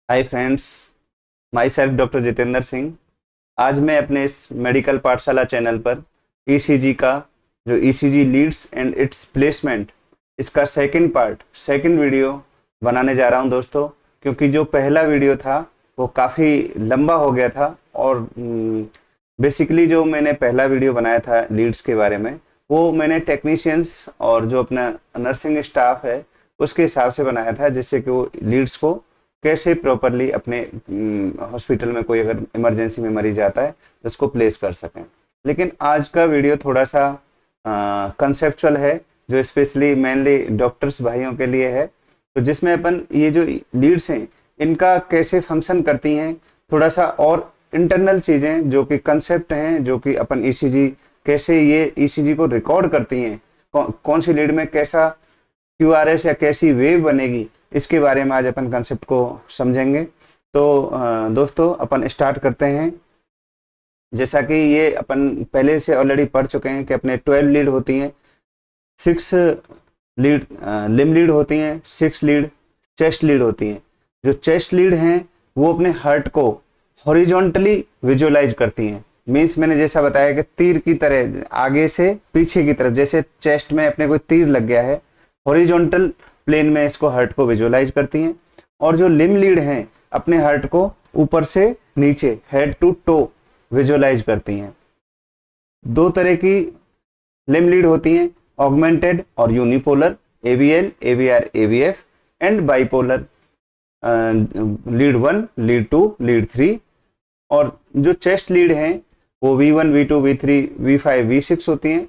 Hi friends, my self doctor Jitendra Singh. आज मैं अपने इस मेडिकल पाठशाला चैनल पर ईसीजी का जो ECG leads and it's placement, इसका सेकंड वीडियो बनाने जा रहा हूं दोस्तों। क्योंकि जो पहला वीडियो था वो काफ़ी लंबा हो गया था और बेसिकली जो मैंने पहला वीडियो बनाया था लीड्स के बारे में, वो मैंने टेक्नीशियंस और जो अपना नर्सिंग स्टाफ है उसके हिसाब से बनाया था, जिससे कि वो लीड्स को कैसे प्रॉपरली अपने हॉस्पिटल में कोई अगर इमरजेंसी में मरीज आता है तो उसको प्लेस कर सकें। लेकिन आज का वीडियो थोड़ा सा कंसेप्चुअल है, जो स्पेशली मेनली डॉक्टर्स भाइयों के लिए है। तो जिसमें अपन ये जो लीड्स हैं इनका कैसे फंक्शन करती हैं, थोड़ा सा और इंटरनल चीज़ें जो कि कंसेप्ट हैं, जो कि अपन ईसीजी कैसे ये ईसीजी को रिकॉर्ड करती हैं, कौन सी लीड में कैसा क्यूआरएस या कैसी वेव बनेगी, इसके बारे में आज अपन कंसेप्ट को समझेंगे। तो दोस्तों अपन स्टार्ट करते हैं। जैसा कि ये अपन पहले से ऑलरेडी पढ़ चुके हैं कि अपने 12 लीड होती हैं, 6 लीड लिम लीड होती हैं, 6 लीड चेस्ट लीड होती हैं। जो चेस्ट लीड हैं वो अपने हार्ट को हॉरिजॉन्टली विजुअलाइज करती हैं। मीन्स मैंने जैसा बताया कि तीर की तरह आगे से पीछे की तरफ, जैसे चेस्ट में अपने कोई तीर लग गया है, हॉरिजॉन्टल प्लेन में इसको हार्ट को विजुअलाइज करती हैं। और जो लिम लीड हैं अपने हार्ट को ऊपर से नीचे, हेड टू टो विजुअलाइज करती हैं। दो तरह की लिम लीड होती हैं, ऑगमेंटेड और unipolar, AVL, AVR, aVF and bipolar, lead 1, lead 2, lead 3। और जो चेस्ट लीड हैं वो V1, V2, V3, V5, V6 होती हैं।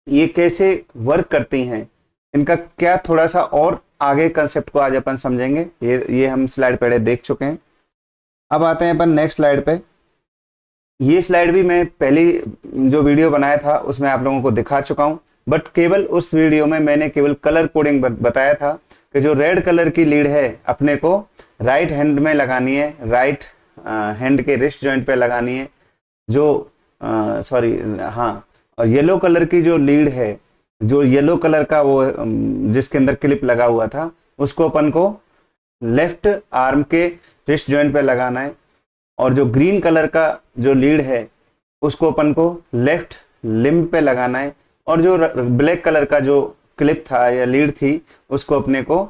ये कैसे वर्क करती हैं, इनका क्या थोड़ा सा और आगे कंसेप्ट को आज अपन समझेंगे। ये हम स्लाइड पहले देख चुके हैं। अब आते हैं अपन नेक्स्ट स्लाइड पे। ये स्लाइड भी मैं पहली जो वीडियो बनाया था उसमें आप लोगों को दिखा चुका हूं, बट केवल उस वीडियो में मैंने केवल कलर कोडिंग बताया था कि जो रेड कलर की लीड है अपने को राइट हैंड में लगानी है, राइट हैंड के रिस्ट जॉइंट पे लगानी है। जो और येलो कलर की जो लीड है, जो येलो कलर का वो जिसके अंदर क्लिप लगा हुआ था, उसको अपन को लेफ्ट आर्म के रिस्ट जॉइंट पे लगाना है। और जो ग्रीन कलर का जो लीड है उसको अपन को लेफ्ट लिम्ब पे लगाना है। और जो ब्लैक कलर का जो क्लिप था या लीड थी उसको अपने को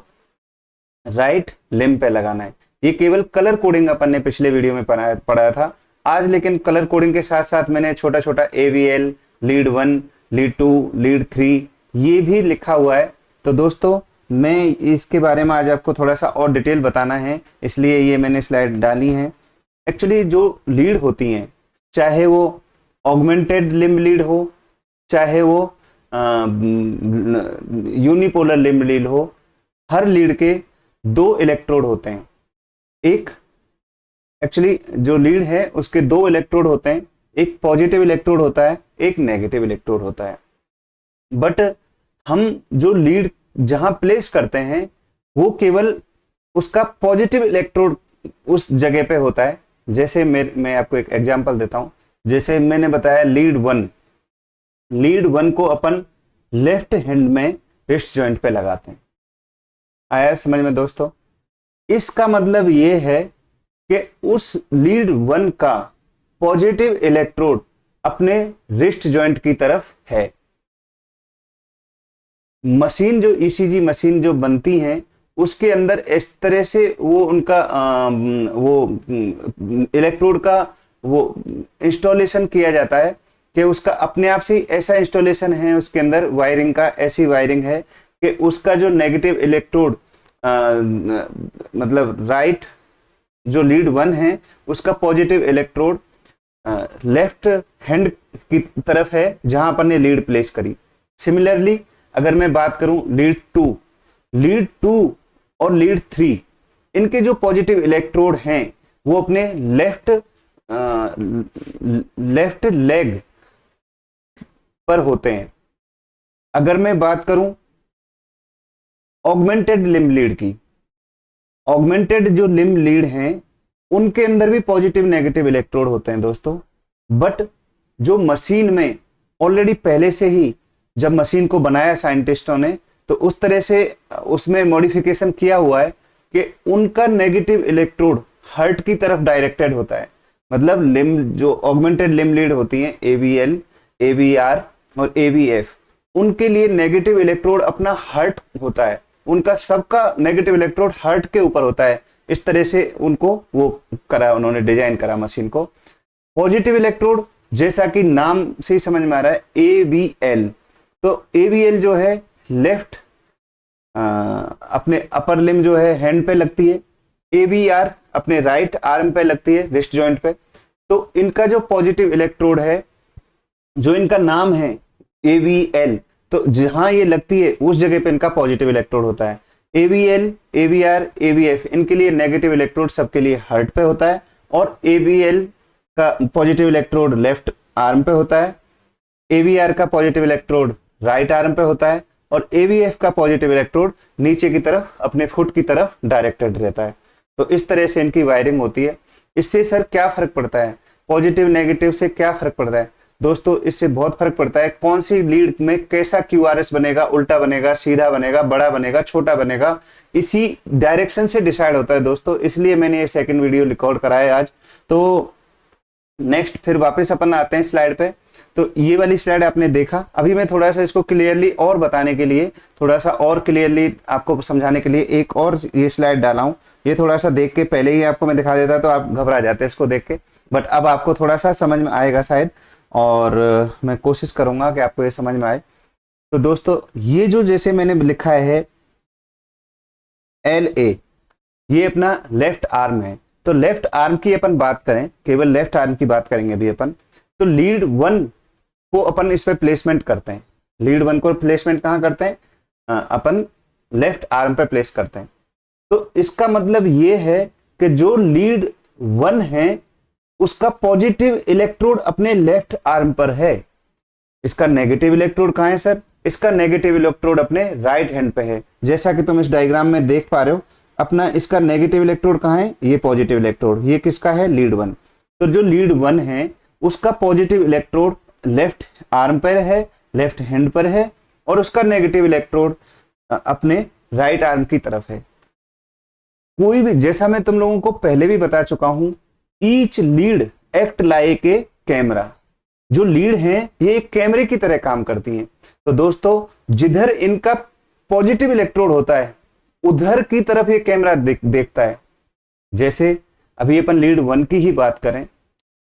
राइट लिम्ब पे लगाना है। ये केवल कलर कोडिंग अपन ने पिछले वीडियो में पढ़ाया था। आज लेकिन कलर कोडिंग के साथ साथ मैंने छोटा छोटा एवीएल, लीड 1, लीड 2, लीड 3 ये भी लिखा हुआ है। तो दोस्तों मैं इसके बारे में आज आपको थोड़ा सा और डिटेल बताना है, इसलिए ये मैंने स्लाइड डाली है। एक्चुअली जो लीड होती हैं, चाहे वो ऑगमेंटेड लिम्ब लीड हो, चाहे वो यूनिपोलर लिम्ब लीड हो, हर लीड के 2 इलेक्ट्रोड होते हैं। एक एक्चुअली जो लीड है उसके 2 इलेक्ट्रोड होते हैं, एक पॉजिटिव इलेक्ट्रोड होता है, एक नेगेटिव इलेक्ट्रोड होता है। बट हम जो लीड जहां प्लेस करते हैं वो केवल उसका पॉजिटिव इलेक्ट्रोड उस जगह पे होता है। जैसे मैं आपको एक एग्जांपल देता हूं। जैसे मैंने बताया लीड 1 को अपन लेफ्ट हैंड में रिस्ट जॉइंट पे लगाते हैं। आया समझ में दोस्तों? इसका मतलब ये है कि उस लीड 1 का पॉजिटिव इलेक्ट्रोड अपने रिस्ट जॉइंट की तरफ है। मशीन जो ईसीजी मशीन जो बनती है उसके अंदर इस तरह से वो उनका इलेक्ट्रोड का वो इंस्टॉलेशन किया जाता है कि उसका अपने आप से ऐसा इंस्टॉलेशन है, उसके अंदर वायरिंग का ऐसी वायरिंग है कि उसका जो नेगेटिव इलेक्ट्रोड मतलब राइट जो लीड 1 है उसका पॉजिटिव इलेक्ट्रोड लेफ्ट हैंड की तरफ है जहां अपन ने लीड प्लेस करी। सिमिलरली अगर मैं बात करूं लीड 2 और लीड 3, इनके जो पॉजिटिव इलेक्ट्रोड हैं वो अपने लेफ्ट लेग पर होते हैं। अगर मैं बात करूं ऑगमेंटेड लिम्ब लीड की, ऑगमेंटेड जो लिम्ब लीड हैं उनके अंदर भी पॉजिटिव नेगेटिव इलेक्ट्रोड होते हैं दोस्तों। बट जो मशीन में ऑलरेडी पहले से ही जब मशीन को बनाया साइंटिस्टों ने, तो उस तरह से उसमें मॉडिफिकेशन किया हुआ है कि उनका नेगेटिव इलेक्ट्रोड हार्ट की तरफ डायरेक्टेड होता है। मतलब लिम्ब जो ऑगमेंटेड लिम्ब लीड होती हैं ABL, ABR और ABF, उनके लिए नेगेटिव इलेक्ट्रोड अपना हार्ट होता है, उनका सबका नेगेटिव इलेक्ट्रोड हार्ट के ऊपर होता है। इस तरह से उनको वो करा, उन्होंने डिजाइन करा मशीन को। पॉजिटिव इलेक्ट्रोड जैसा कि नाम से ही समझ में आ रहा है ABL, तो ABL जो है लेफ्ट अपने अपर लिम्ब जो है हैंड पे लगती है, ABR अपने राइट आर्म पे लगती है, रिस्ट जॉइंट पे। तो इनका जो पॉजिटिव इलेक्ट्रोड है, जो इनका नाम है ABL, तो जहां ये लगती है उस जगह पे इनका पॉजिटिव इलेक्ट्रोड होता है। ABL, ABR, ABF इनके लिए नेगेटिव इलेक्ट्रोड सबके लिए हार्ट पे होता है, और ABL का पॉजिटिव इलेक्ट्रोड लेफ्ट आर्म पे होता है, ABR का पॉजिटिव इलेक्ट्रोड राइट आर्म पे होता है, और ABF का पॉजिटिव इलेक्ट्रोड नीचे की तरफ अपने फुट की तरफ डायरेक्टेड रहता है। तो इस तरह से इनकी वायरिंग होती है। इससे सर क्या फर्क पड़ता है, पॉजिटिव नेगेटिव से क्या फर्क पड़ रहा है दोस्तों? इससे बहुत फर्क पड़ता है कौन सी लीड में कैसा QRS बनेगा, उल्टा बनेगा, सीधा बनेगा, बड़ा बनेगा, छोटा बनेगा, इसी डायरेक्शन से डिसाइड होता है दोस्तों। इसलिए मैंने ये सेकंड वीडियो रिकॉर्ड करा है आज। तो नेक्स्ट फिर वापस अपन आते हैं स्लाइड पे। तो ये वाली स्लाइड आपने देखा, अभी मैं थोड़ा सा इसको क्लियरली और बताने के लिए, थोड़ा सा और क्लियरली आपको समझाने के लिए एक और ये स्लाइड डाला हूँ। ये थोड़ा सा देख के, पहले ही आपको मैं दिखा देता तो आप घबरा जाते इसको देख के, बट अब आपको थोड़ा सा समझ में आएगा शायद, और मैं कोशिश करूंगा कि आपको ये समझ में आए। तो दोस्तों ये जो जैसे मैंने लिखा है LA, ये अपना लेफ्ट आर्म है। तो लेफ्ट आर्म की अपन बात करें, केवल लेफ्ट आर्म की बात करेंगे अभी अपन, तो लीड 1 को अपन इस पे प्लेसमेंट करते हैं। लीड 1 को प्लेसमेंट कहाँ करते हैं? अपन लेफ्ट आर्म पे प्लेस करते हैं। तो इसका मतलब ये है कि जो लीड 1 है उसका पॉजिटिव इलेक्ट्रोड अपने लेफ्ट आर्म पर है। इसका नेगेटिव इलेक्ट्रोड कहाँ है सर? इसका नेगेटिव इलेक्ट्रोड अपने राइट हैंड पे है। जैसा कि तुम इस डायग्राम में देख पा रहे हो, अपना इसका नेगेटिव इलेक्ट्रोड कहाँ है? ये पॉजिटिव इलेक्ट्रोड, ये किसका है? लीड 1। तो जो लीड 1 है उसका पॉजिटिव इलेक्ट्रोड लेफ्ट आर्म पर है, लेफ्ट हैंड पर है, और उसका नेगेटिव इलेक्ट्रोड अपने राइट आर्म की तरफ है। कोई भी, जैसा मैं तुम लोगों को पहले भी बता चुका हूं, each lead act like a camera. जो लीड है ये एक कैमरे की तरह काम करती हैं। तो दोस्तों जिधर इनका पॉजिटिव इलेक्ट्रोड होता है उधर की तरफ ये कैमरा देखता है। जैसे अभी अपन लीड 1 की ही बात करें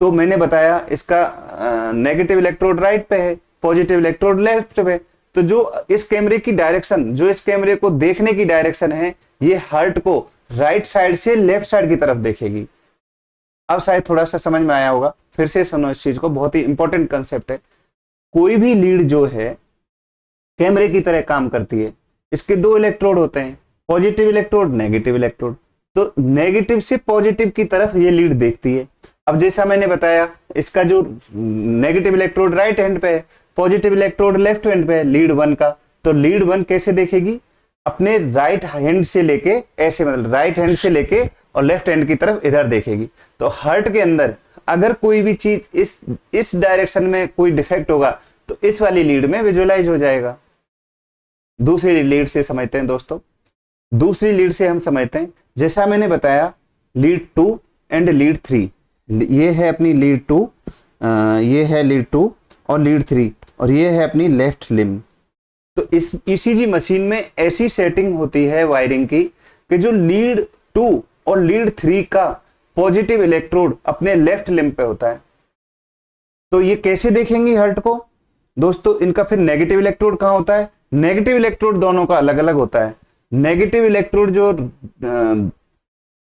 तो मैंने बताया इसका नेगेटिव इलेक्ट्रोड राइट पे है, पॉजिटिव इलेक्ट्रोड लेफ्ट पे। तो जो इस कैमरे की डायरेक्शन, जो इस कैमरे को देखने की डायरेक्शन है, ये हार्ट को राइट साइड से लेफ्ट साइड की तरफ देखेगी। अब शायद थोड़ा सा समझ में आया होगा, फिर से सुनो इस चीज को, बहुत ही इंपॉर्टेंट कंसेप्ट है। कोई भी लीड जो है कैमरे की तरह काम करती है। इसके 2 इलेक्ट्रोड होते हैं, पॉजिटिव इलेक्ट्रोड, नेगेटिव इलेक्ट्रोड। तो नेगेटिव से पॉजिटिव की तरफ ये लीड देखती है। अब जैसा मैंने बताया, इसका जो नेगेटिव इलेक्ट्रोड राइट हैंड पे है, पॉजिटिव इलेक्ट्रोड लेफ्ट हैंड पे है लीड 1 का। तो लीड 1 कैसे देखेगी? अपने राइट हैंड से लेके ऐसे, मतलब राइट हैंड से लेके और लेफ्ट हैंड की तरफ इधर देखेगी। तो हार्ट के अंदर अगर कोई भी चीज इस डायरेक्शन में कोई डिफेक्ट होगा तो इस वाली लीड में विजुअलाइज हो जाएगा। दूसरी लीड से समझते हैं दोस्तों, दूसरी लीड से हम समझते हैं, जैसा मैंने बताया लीड 2 एंड लीड 3। ये है अपनी लीड 2, ये है लीड 2 और लीड 3, और ये है अपनी लेफ्ट लिम्ब। तो इस ECG मशीन में ऐसी सेटिंग होती है वायरिंग की कि जो लीड 2 और लीड 3 का पॉजिटिव इलेक्ट्रोड अपने लेफ्ट लिम्ब पे होता है। तो ये कैसे देखेंगे हार्ट को दोस्तों? इनका फिर नेगेटिव इलेक्ट्रोड कहाँ होता है? नेगेटिव इलेक्ट्रोड दोनों का अलग अलग होता है। नेगेटिव इलेक्ट्रोड जो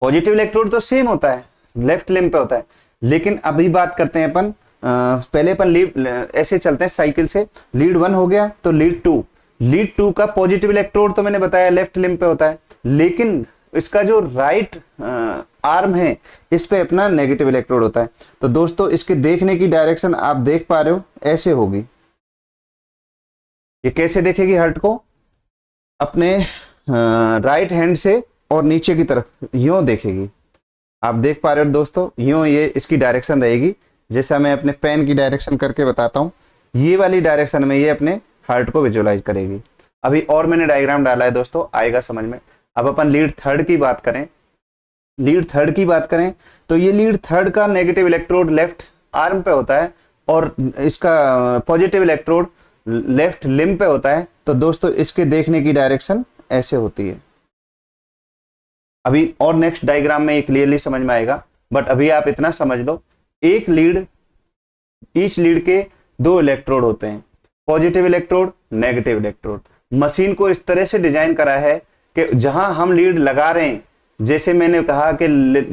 पॉजिटिव इलेक्ट्रोड तो सेम होता है, लेफ्ट लिम्ब पे होता है। लेकिन अभी बात करते हैं अपन, पहले अपन लीड ऐसे चलते हैं साइकिल से। लीड 1 हो गया तो लीड 2, लीड 2 का पॉजिटिव इलेक्ट्रोड तो मैंने बताया लेफ्ट लिम्ब पे होता है, लेकिन इसका जो राइट आर्म है इस पे अपना नेगेटिव इलेक्ट्रोड होता है। तो दोस्तों इसके देखने की डायरेक्शन आप देख पा रहे हो, ऐसे होगी। ये कैसे देखेगी हार्ट को? अपने राइट हैंड से और नीचे की तरफ यूं देखेगी। आप देख पा रहे हो दोस्तों, यूं ये इसकी डायरेक्शन रहेगी। जैसा मैं अपने पेन की डायरेक्शन करके बताता हूं, ये वाली डायरेक्शन में ये अपने हार्ट को विजुअलाइज करेगी। अभी और मैंने डायग्राम डाला है दोस्तों, आएगा समझ में। अब अपन लीड थर्ड की बात करें, लीड थर्ड की बात करें तो ये लीड थर्ड का नेगेटिव इलेक्ट्रोड लेफ्ट आर्म पे होता है और इसका पॉजिटिव इलेक्ट्रोड लेफ्ट लिम्ब पे होता है। तो दोस्तों इसके देखने की डायरेक्शन ऐसे होती है। अभी और नेक्स्ट डायग्राम में ये क्लियरली समझ में आएगा, बट अभी आप इतना समझ लो, एक लीड, ईच लीड के दो इलेक्ट्रोड होते हैं, positive electrode, negative electrode. Machine को इस तरह से डिजाइन करा है कि जहां हम लीड लगा रहे हैं, जैसे मैंने कहा कि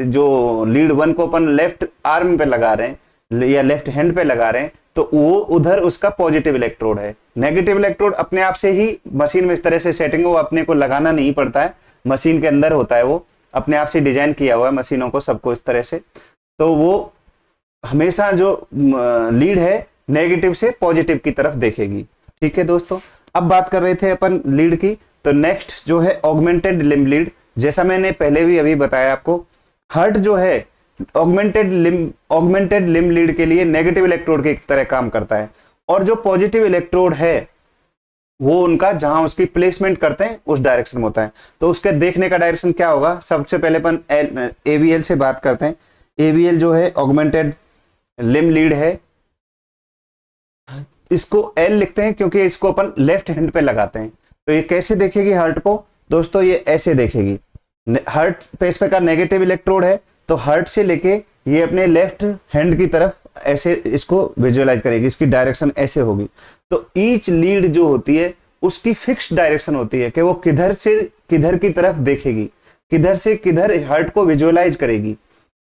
जो लीड वन को अपन लेफ्ट आर्म पे लगा रहे हैं या लेफ्ट हैंड पे लगा रहे हैं, तो वो उधर उसका पॉजिटिव इलेक्ट्रोड है। नेगेटिव इलेक्ट्रोड अपने आप से ही मशीन में इस तरह से सेटिंग, वो अपने को लगाना नहीं पड़ता है, मशीन के अंदर होता है, वो अपने आप से डिजाइन किया हुआ है मशीनों को, सबको इस तरह से। तो वो हमेशा जो लीड है नेगेटिव से पॉजिटिव की तरफ देखेगी। ठीक है दोस्तों, अब बात कर रहे थे अपन लीड की, तो नेक्स्ट जो है ऑगमेंटेड लिम्ब लीड। जैसा मैंने पहले भी अभी बताया आपको, हार्ट जो है ऑगमेंटेड लिम्ब लीड के लिए नेगेटिव इलेक्ट्रोड की तरह काम करता है, और जो पॉजिटिव इलेक्ट्रोड है वो उनका जहां उसकी प्लेसमेंट करते हैं उस डायरेक्शन में होता है। तो उसके देखने का डायरेक्शन क्या होगा, सबसे पहले अपन एबीएल से बात करते हैं। एबीएल जो है ऑगमेंटेड लिम्ब लीड है, इसको एल लिखते हैं क्योंकि इसको अपन लेफ्ट हैंड पे लगाते हैं। तो ये कैसे देखेगी हार्ट को दोस्तों, ये ऐसे देखेगी। हार्ट पे इस पे का नेगेटिव इलेक्ट्रोड है, तो हार्ट से लेके ये अपने लेफ्ट हैंड की तरफ ऐसे इसको विजुअलाइज करेगी, इसकी डायरेक्शन ऐसे होगी। तो ईच लीड जो होती है उसकी फिक्स्ड डायरेक्शन होती है कि वो किधर से किधर की तरफ देखेगी, किधर से किधर हार्ट को विजुअलाइज करेगी।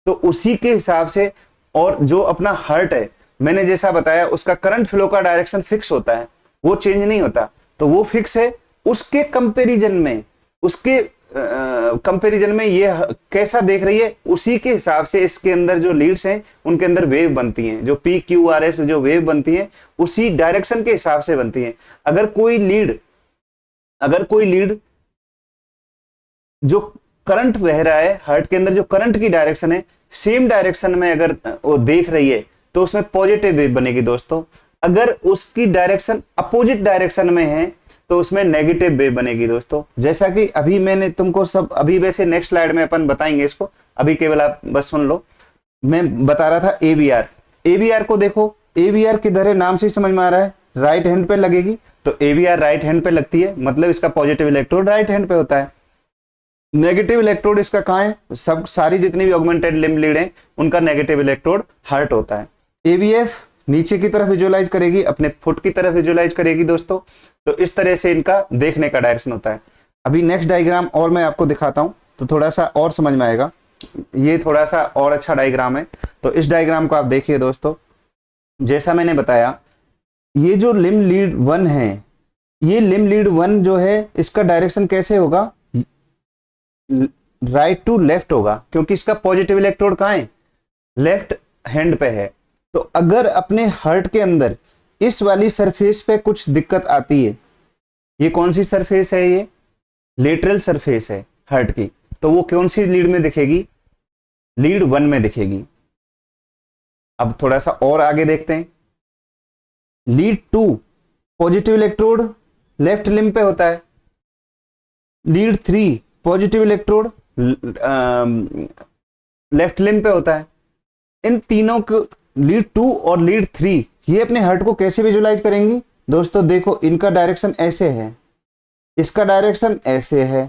तो उसी के हिसाब से, और जो अपना हार्ट है मैंने जैसा बताया उसका करंट फ्लो का डायरेक्शन फिक्स होता है, वो चेंज नहीं होता, तो वो फिक्स है। उसके कंपैरिजन में, उसके कंपैरिजन में ये कैसा देख रही है, उसी के हिसाब से इसके अंदर जो लीड्स हैं उनके अंदर वेव बनती हैं, जो पी क्यू आर एस जो वेव बनती हैं उसी डायरेक्शन के हिसाब से बनती हैं। अगर कोई लीड जो करंट बह रहा है हार्ट के अंदर, जो करंट की डायरेक्शन है सेम डायरेक्शन में अगर वो देख रही है तो उसमें पॉजिटिव वेव बनेगी दोस्तों। अगर उसकी डायरेक्शन अपोजिट डायरेक्शन में है तो उसमें नेगेटिव वेव बनेगी दोस्तों। जैसा कि अभी मैंने तुमको सब, अभी वैसे नेक्स्ट स्लाइड में अपन बताएंगे इसको, अभी केवल आप बस सुन लो। मैं बता रहा था एबीआर, एबीआर को देखो, एबीआर किधर है नाम से समझ में आ रहा है, राइट हैंड पे लगेगी। तो एबीआर राइट हैंड पे लगती है, मतलब इसका पॉजिटिव इलेक्ट्रोड राइट हैंड पे होता है। नेगेटिव इलेक्ट्रोड इसका कहाँ है, सब सारी जितनी भी ऑगमेंटेड लिम्ब लीड है उनका नेगेटिव इलेक्ट्रोड हार्ट होता है। एबीएफ नीचे की तरफ विजुअलाइज करेगी, अपने फुट की तरफ विजुअलाइज करेगी दोस्तों। तो इस तरह से इनका देखने का डायरेक्शन होता है। अभी नेक्स्ट डायग्राम और मैं आपको दिखाता हूं तो थोड़ा सा और समझ में आएगा। ये थोड़ा सा और अच्छा डायग्राम है, तो इस डायग्राम को आप देखिए दोस्तों। जैसा मैंने बताया, ये जो लिम्ब लीड वन है, ये लिम्ब लीड वन जो है इसका डायरेक्शन कैसे होगा, राइट टू लेफ्ट होगा, क्योंकि इसका पॉजिटिव इलेक्ट्रोड कहाँ है, लेफ्ट हैंड पे है। तो अगर अपने हार्ट के अंदर इस वाली सरफेस पे कुछ दिक्कत आती है, ये कौन सी सरफेस है, ये लेटरल सरफेस है हार्ट की, तो वो कौन सी लीड में दिखेगी, लीड वन में दिखेगी। अब थोड़ा सा और आगे देखते हैं। Lead to positive electrode left limb पे होता है, lead three positive electrode left limb पे होता है। इन तीनों को, लीड टू और लीड थ्री, ये अपने हार्ट को कैसे विजुलाइज करेंगी दोस्तों, देखो इनका डायरेक्शन ऐसे है, इसका डायरेक्शन ऐसे है।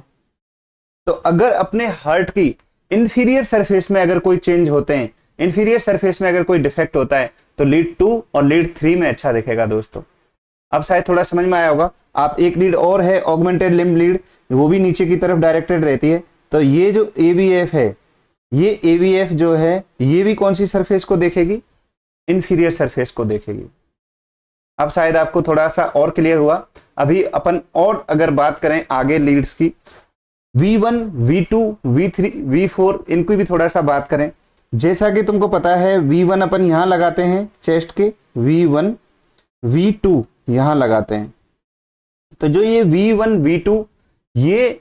तो अगर अपने हार्ट की इंफीरियर सरफेस में अगर कोई चेंज होते हैं, इंफीरियर सरफेस में अगर कोई डिफेक्ट होता है, तो लीड टू और लीड थ्री में अच्छा दिखेगा दोस्तों। अब शायद थोड़ा समझ में आया होगा। आप एक लीड और है ऑगमेंटेड लिम्ब लीड, वो भी नीचे की तरफ डायरेक्टेड रहती है। तो ये जो एबीएफ है, ये एबीएफ जो है ये भी कौन सी सरफेस को देखेगी, इंफीरियर सरफेस को देखेगी। अब शायद आपको थोड़ा सा और क्लियर हुआ। अभी अपन और अगर बात करें आगे लीड्स की, V1, V2, V3, V4, इनको भी थोड़ा सा बात करें। जैसा कि तुमको पता है V1 अपन यहां लगाते हैं चेस्ट के, V1, V2 यहां लगाते हैं। तो जो ये V1, V2 ये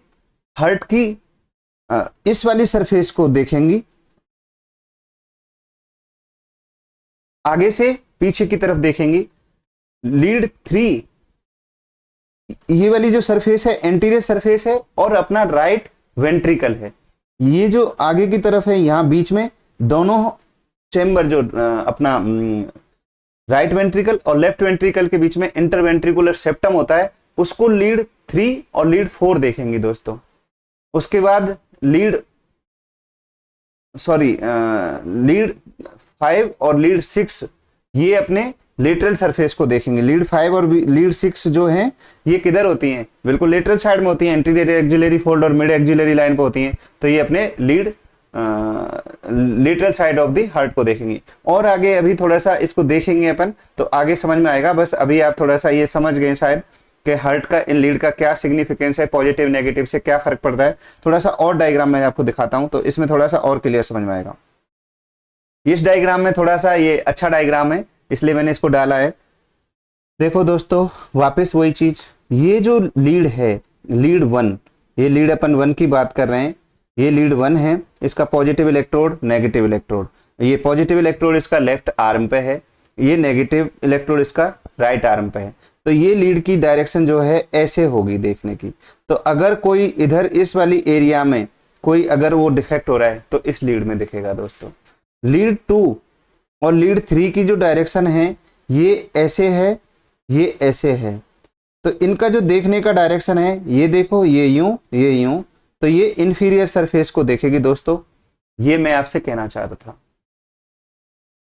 हार्ट की इस वाली सरफेस को देखेंगी, आगे से पीछे की तरफ देखेंगी। लीड थ्री, ये वाली जो सरफेस है एंटीरियर सरफेस है और अपना राइट वेंट्रिकल है। ये जो आगे की तरफ है, यहाँ बीच में दोनों चेम्बर जो अपना राइट वेंट्रिकल और लेफ्ट वेंट्रिकल के बीच में इंटरवेंट्रिकुलर सेप्टम होता है, उसको लीड 3 और लीड 4 देखेंगे दोस्तों। उसके बाद लीड 5 और लीड 6 ये अपने लेटरल सरफेस को देखेंगे। लीड 5 और लीड 6 जो हैं ये किधर होती हैं? बिल्कुल लेटरल साइड में होती हैं, एंटीरियर एक्सिलरी फोल्ड और मिड एक्सिलरी लाइन पे होती हैं। तो ये अपने lateral side of the heart को देखेंगे। और आगे अभी थोड़ा सा इसको देखेंगे अपन, तो आगे समझ में आएगा। बस अभी आप थोड़ा सा ये समझ गए शायद कि हार्ट का इन लीड का क्या सिग्निफिकेंस है, पॉजिटिव नेगेटिव से क्या फर्क पड़ रहा है। थोड़ा सा और डायग्राम मैं आपको दिखाता हूं, तो इसमें थोड़ा सा और क्लियर समझ में आएगा। इस डायग्राम में थोड़ा सा ये अच्छा डायग्राम है, इसलिए मैंने इसको डाला है। देखो दोस्तों, वापस वही चीज, ये जो लीड है लीड 1, ये लीड अपन 1 की बात कर रहे हैं, ये लीड 1 है, इसका पॉजिटिव इलेक्ट्रोड नेगेटिव इलेक्ट्रोड, ये पॉजिटिव इलेक्ट्रोड इसका लेफ्ट आर्म पे है, ये नेगेटिव इलेक्ट्रोड इसका राइट आर्म पे है। तो ये लीड की डायरेक्शन जो है ऐसे होगी देखने की। तो अगर कोई इधर इस वाली एरिया में कोई अगर वो डिफेक्ट हो रहा है तो इस लीड में दिखेगा दोस्तों। लीड 2 और लीड 3 की जो डायरेक्शन है ये ऐसे है, ये ऐसे है। तो इनका जो देखने का डायरेक्शन है, ये देखो, ये यूं, ये यूं, तो ये इंफीरियर सरफेस को देखेगी दोस्तों। ये मैं आपसे कहना चाह रहा था,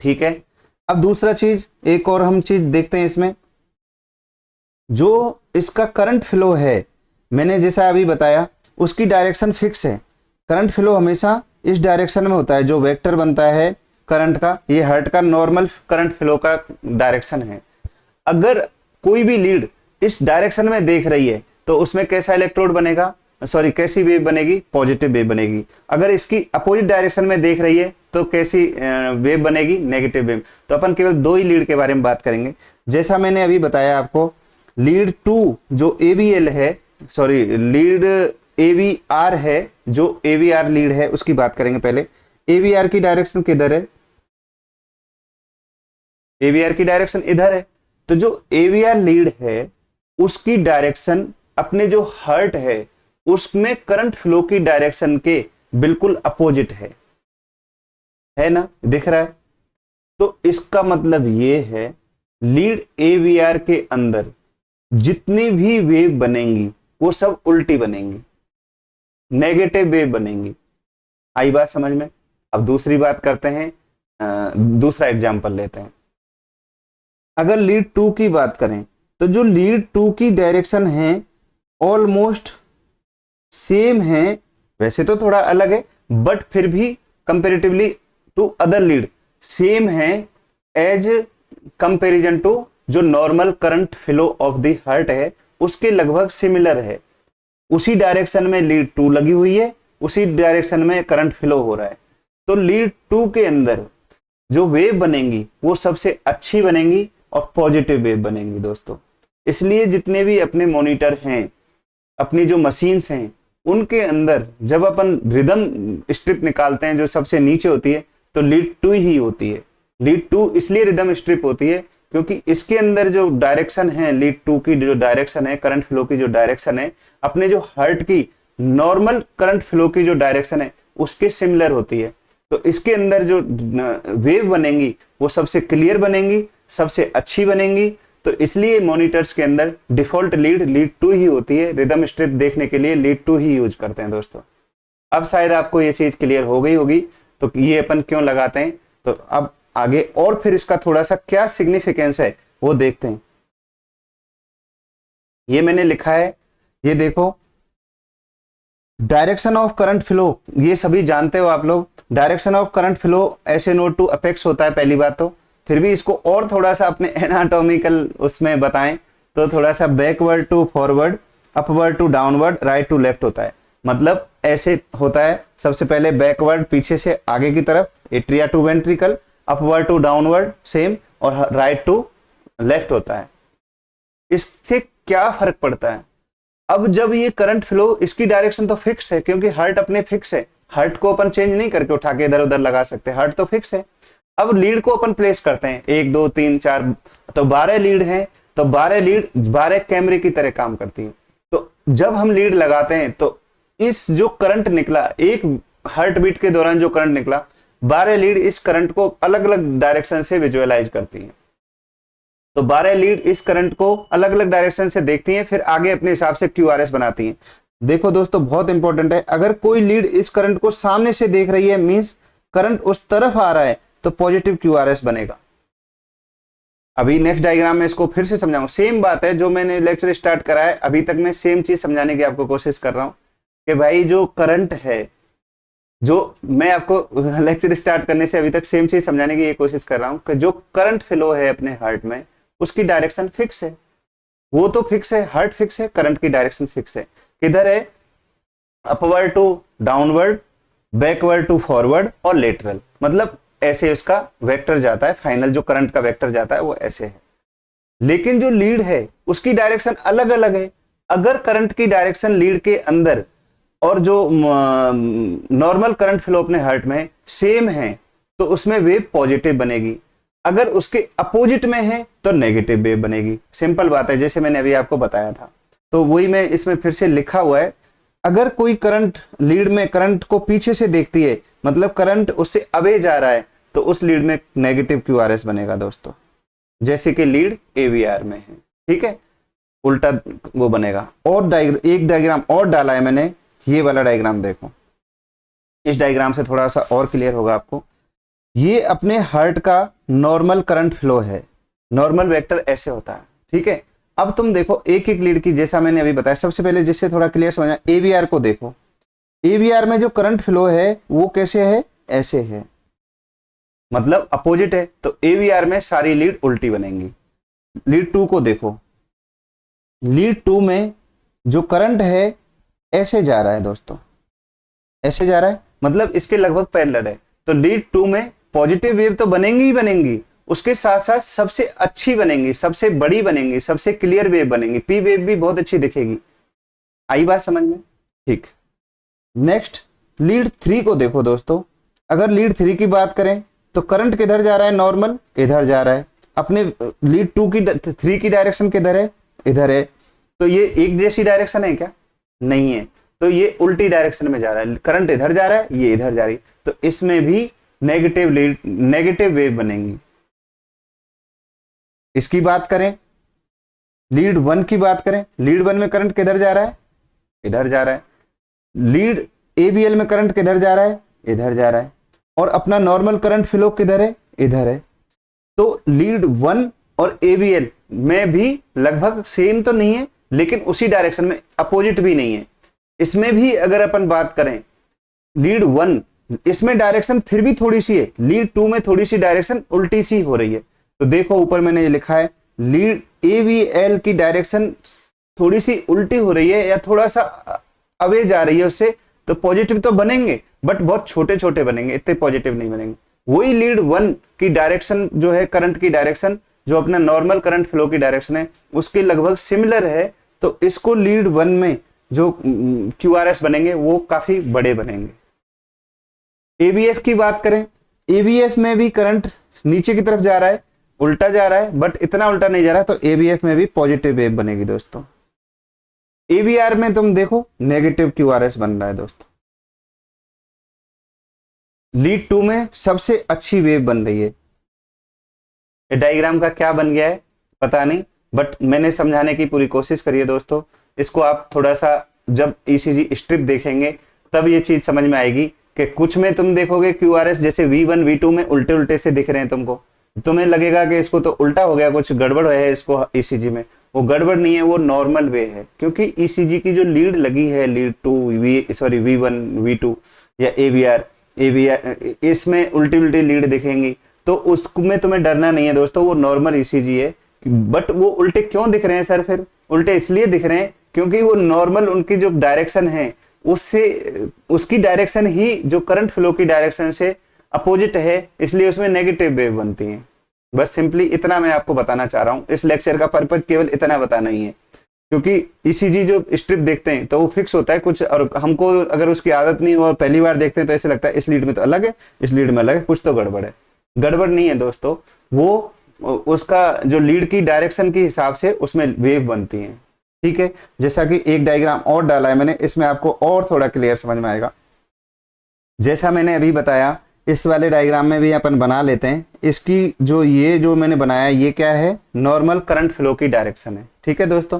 ठीक है। अब दूसरा चीज, एक और हम चीज देखते हैं इसमें, जो इसका करंट फ्लो है, मैंने जैसा अभी बताया उसकी डायरेक्शन फिक्स है। करंट फ्लो हमेशा इस डायरेक्शन में होता है, जो वेक्टर बनता है करंट का, ये हार्ट का नॉर्मल करंट फ्लो का डायरेक्शन है। अगर कोई भी लीड इस डायरेक्शन में देख रही है तो उसमें कैसा इलेक्ट्रोड बनेगा, कैसी वेव बनेगी? पॉजिटिव वेव बनेगी। अगर इसकी अपोजिट डायरेक्शन में देख रही है तो कैसी वेव बनेगी? Negative wave. तो अपन केवल 2 ही लीड के बारे में बात करेंगे। जैसा मैंने अभी बताया आपको, लीड 2 जो AVL है, लीड AVR है, जो AVR लीड है उसकी बात करेंगे पहले। AVR की डायरेक्शन किधर है? AVR की डायरेक्शन इधर है। तो जो AVR लीड है उसकी डायरेक्शन अपने जो हार्ट है उसमें करंट फ्लो की डायरेक्शन के बिल्कुल अपोजिट है ना, दिख रहा है? तो इसका मतलब ये है लीड AVR के अंदर जितनी भी वेव बनेंगी वो सब उल्टी बनेंगी, नेगेटिव वेव बनेंगी। आई बात समझ में? अब दूसरी बात करते हैं, दूसरा एग्जांपल लेते हैं। अगर लीड 2 की बात करें तो जो लीड 2 की डायरेक्शन है ऑलमोस्ट सेम है, वैसे तो थोड़ा अलग है बट फिर भी comparatively to other lead same है एज कंपैरिजन टू जो normal current flow of the heart है उसके लगभग सिमिलर है। उसी डायरेक्शन में लीड 2 लगी हुई है, उसी डायरेक्शन में करंट फ्लो हो रहा है। तो लीड 2 के अंदर जो वेव बनेंगी वो सबसे अच्छी बनेंगी और पॉजिटिव वेव बनेंगी दोस्तों। इसलिए जितने भी अपने मॉनिटर हैं, अपनी जो मशीन्स हैं, उनके अंदर जब अपन रिदम स्ट्रिप निकालते हैं जो सबसे नीचे होती है तो लीड 2 ही होती है। लीड 2 इसलिए रिदम स्ट्रिप होती है क्योंकि इसके अंदर जो डायरेक्शन है, लीड 2 की जो डायरेक्शन है, करंट फ्लो की जो डायरेक्शन है, अपने जो हार्ट की नॉर्मल करंट फ्लो की जो डायरेक्शन है उसके सिमिलर होती है। तो इसके अंदर जो वेव बनेंगी वो सबसे क्लियर बनेंगी, सबसे अच्छी बनेंगी। तो इसलिए मॉनिटर्स के अंदर डिफॉल्ट लीड 2 ही होती है। रिदम स्ट्रिप देखने के लिए लीड 2 ही यूज करते हैं दोस्तों। अब शायद आपको ये चीज क्लियर हो गई होगी तो ये अपन क्यों लगाते हैं। तो अब आगे और फिर इसका थोड़ा सा क्या सिग्निफिकेंस है वो देखते हैं। ये मैंने लिखा है, ये देखो, डायरेक्शन ऑफ करंट फ्लो, ये सभी जानते हो आप लोग। डायरेक्शन ऑफ करंट फ्लो ऐसे नोड टू अपेक्स होता है पहली बात तो, फिर भी इसको और थोड़ा सा अपने एनाटॉमिकल उसमें बताएं तो थोड़ा सा backward to forward, upward to downward, right to left होता है। मतलब ऐसे होता है, सबसे पहले बैकवर्ड पीछे से आगे की तरफ, atria to ventricle, upward to downward same, और राइट टू लेफ्ट होता है। इससे क्या फर्क पड़ता है? अब जब ये करंट फ्लो, इसकी डायरेक्शन तो फिक्स है क्योंकि हार्ट अपने फिक्स है, हार्ट को अपन चेंज नहीं करके उठा के इधर उधर लगा सकते, हार्ट तो फिक्स है। अब लीड को अपन प्लेस करते हैं 1 2 3 4, तो 12 लीड हैं, तो 12 लीड 12 कैमरे की तरह काम करती है। तो जब हम लीड लगाते हैं तो इस जो करंट निकला, एक हार्ट बीट के दौरान जो करंट निकला, 12 लीड इस करंट को अलग अलग डायरेक्शन से विजुअलाइज करती हैं। तो 12 लीड इस करंट को अलग अलग डायरेक्शन से देखती हैं, फिर आगे अपने हिसाब से क्यूआरएस बनाती हैं। देखो दोस्तों, बहुत इंपॉर्टेंट है, अगर कोई लीड इस करंट को सामने से देख रही है, मींस करंट उस तरफ आ रहा है, तो पॉजिटिव क्यूआरएस बनेगा। अभी नेक्स्ट डायग्राम में इसको फिर से समझाऊंगा। सेम बात है जो मैंने लेक्चर स्टार्ट करा है, अभी तक मैं सेम चीज समझाने की आपको कोशिश कर रहा हूं कि भाई जो करंट है, जो मैं आपको लेक्चर स्टार्ट करने से अभी तक सेम चीज समझाने की ये कोशिश कर रहा हूं कि जो करंट फ्लो है अपने हार्ट में, उसकी डायरेक्शन फिक्स है। वो तो फिक्स है, हार्ट फिक्स है, करंट की डायरेक्शन फिक्स है। किधर है? Upward to downward, backward to forward और लेटरल, मतलब ऐसे उसका वेक्टर जाता है, फाइनल जो करंट का वेक्टर जाता है वो ऐसे है। लेकिन जो लीड है उसकी डायरेक्शन अलग अलग है। अगर करंट की डायरेक्शन लीड के अंदर और जो नॉर्मल करंट फ्लो अपने हार्ट में सेम है, तो उसमें वेव पॉजिटिव बनेगी। अगर उसके अपोजिट में है तो नेगेटिव वेव बनेगी। सिंपल बात है, जैसे मैंने अभी आपको बताया था। तो वही मैं इसमें फिर से लिखा हुआ है, अगर कोई करंट लीड में करंट को पीछे से देखती है, मतलब करंट उससे अवे जा रहा है, तो उस लीड में नेगेटिव क्यूआरएस बनेगा दोस्तों, जैसे कि लीड एवीआर में है। ठीक है, उल्टा वो बनेगा। और एक डायग्राम और डाला है मैंने, ये वाला डायग्राम देखो। इस डायग्राम से थोड़ा सा और क्लियर होगा आपको। ये अपने हार्ट का नॉर्मल करंट फ्लो है, नॉर्मल वेक्टर ऐसे होता है। ठीक है, अब तुम देखो एक एक लीड की, जैसा मैंने अभी बताया। सबसे पहले जिससे थोड़ा क्लियर समझना, एवीआर को देखो। एवीआर में जो करंट फ्लो है वो कैसे है? ऐसे है, मतलब अपोजिट है। तो एवीआर में सारी लीड उल्टी बनेंगी। लीड 2 को देखो, लीड 2 में जो करंट है ऐसे जा रहा है दोस्तों, ऐसे जा रहा है, मतलब इसके लगभग पैरेलल है। तो लीड 2 में पॉजिटिव वेव तो बनेंगी ही बनेंगी, उसके साथ साथ सबसे अच्छी बनेंगी, सबसे बड़ी बनेंगी, सबसे क्लियर वेव बनेंगी। पी वेव भी बहुत अच्छी दिखेगी। आई बात समझ में? ठीक। नेक्स्ट लीड 3 को देखो दोस्तों। अगर लीड 3 की बात करें तो करंट किधर जा रहा है? नॉर्मल इधर जा रहा है। अपने लीड 2 की 3 की डायरेक्शन किधर है? इधर है। तो ये एक जैसी डायरेक्शन है क्या? नहीं है। तो ये उल्टी डायरेक्शन में जा रहा है, करंट इधर जा रहा है, ये इधर जा रही है। तो इसमें भी नेगेटिव वेव बनेंगी। इसकी बात करें, लीड 1 की बात करें, लीड 1 में करंट किधर जा रहा है? इधर जा रहा है। लीड एबीएल में करंट किधर जा रहा है? इधर जा रहा है। और अपना नॉर्मल करंट फ्लो किधर है? इधर है। तो लीड 1 और एबीएल में भी लगभग सेम तो नहीं है, लेकिन उसी डायरेक्शन में, अपोजिट भी नहीं है। इसमें भी अगर अपन बात करें, लीड 1 इसमें डायरेक्शन फिर भी थोड़ी सी है, लीड 2 में थोड़ी सी डायरेक्शन उल्टी सी हो रही है। तो देखो ऊपर मैंने ये लिखा है, लीड एवीएल की डायरेक्शन थोड़ी सी उल्टी हो रही है या थोड़ा सा अवे जा रही है उससे, तो पॉजिटिव तो बनेंगे बट बहुत छोटे छोटे बनेंगे, इतने पॉजिटिव नहीं बनेंगे। वही लीड 1 की डायरेक्शन जो है, करंट की डायरेक्शन जो अपना नॉर्मल करंट फ्लो की डायरेक्शन है, उसके लगभग सिमिलर है। तो इसको लीड 1 में जो क्यूआरएस बनेंगे वो काफी बड़े बनेंगे। एबीएफ की बात करें, एबीएफ में भी करंट नीचे की तरफ जा रहा है, उल्टा जा रहा है, बट इतना उल्टा नहीं जा रहा, तो एबीएफ में भी पॉजिटिव वेव बनेगी दोस्तों। एवीआर में तुम देखो नेगेटिव क्यूआरएस बन रहा है दोस्तों। लीड 2 में सबसे अच्छी वेव बन रही है। डायग्राम का क्या बन गया है पता नहीं, बट मैंने समझाने की पूरी कोशिश करी है दोस्तों। इसको आप थोड़ा सा जब ईसीजी स्ट्रिप देखेंगे तब ये चीज समझ में आएगी कि कुछ में तुम देखोगे क्यूआरएस जैसे V1 V2 में उल्टे उल्टे से दिख रहे हैं तुमको, तुम्हें लगेगा कि इसको तो उल्टा हो गया, कुछ गड़बड़ है इसको ईसीजी में। वो गड़बड़ नहीं है, वो नॉर्मल वे है, क्योंकि ईसीजी की जो लीड लगी है, लीड 2 V1 V2 या एवीआर, इसमें उल्टी उल्टी लीड दिखेंगी, तो उसमें तुम्हें डरना नहीं है दोस्तों, वो नॉर्मल ईसीजी है। बट वो उल्टे क्यों दिख रहे हैं सर? फिर उल्टे इसलिए दिख रहे हैं क्योंकि वो नॉर्मल उनकी जो डायरेक्शन है उससे, उसकी डायरेक्शन ही जो करंट फ्लो की डायरेक्शन से अपोजिट है, इसलिए उसमें नेगेटिव वेव बनती है। बस सिंपली इतना मैं आपको बताना चाह रहा हूं। इस लेक्चर का पर्पज केवल इतना बताना ही है, क्योंकि ईसीजी जो स्ट्रिप देखते हैं तो वो फिक्स होता है कुछ, और हमको अगर उसकी आदत नहीं हो, पहली बार देखते हैं तो ऐसे लगता है इस लीड में तो अलग है, इस लीड में अलग है, कुछ तो गड़बड़ है। गड़बड़ नहीं है दोस्तों, वो उसका जो लीड की डायरेक्शन के हिसाब से उसमें वेव बनती है। ठीक है, जैसा कि एक डायग्राम और डाला है मैंने, इसमें आपको और थोड़ा क्लियर समझ में आएगा। जैसा मैंने अभी बताया, इस वाले डायग्राम में भी अपन बना लेते हैं। इसकी ये जो मैंने बनाया ये क्या है, नॉर्मल करंट फ्लो की डायरेक्शन है। ठीक है दोस्तों,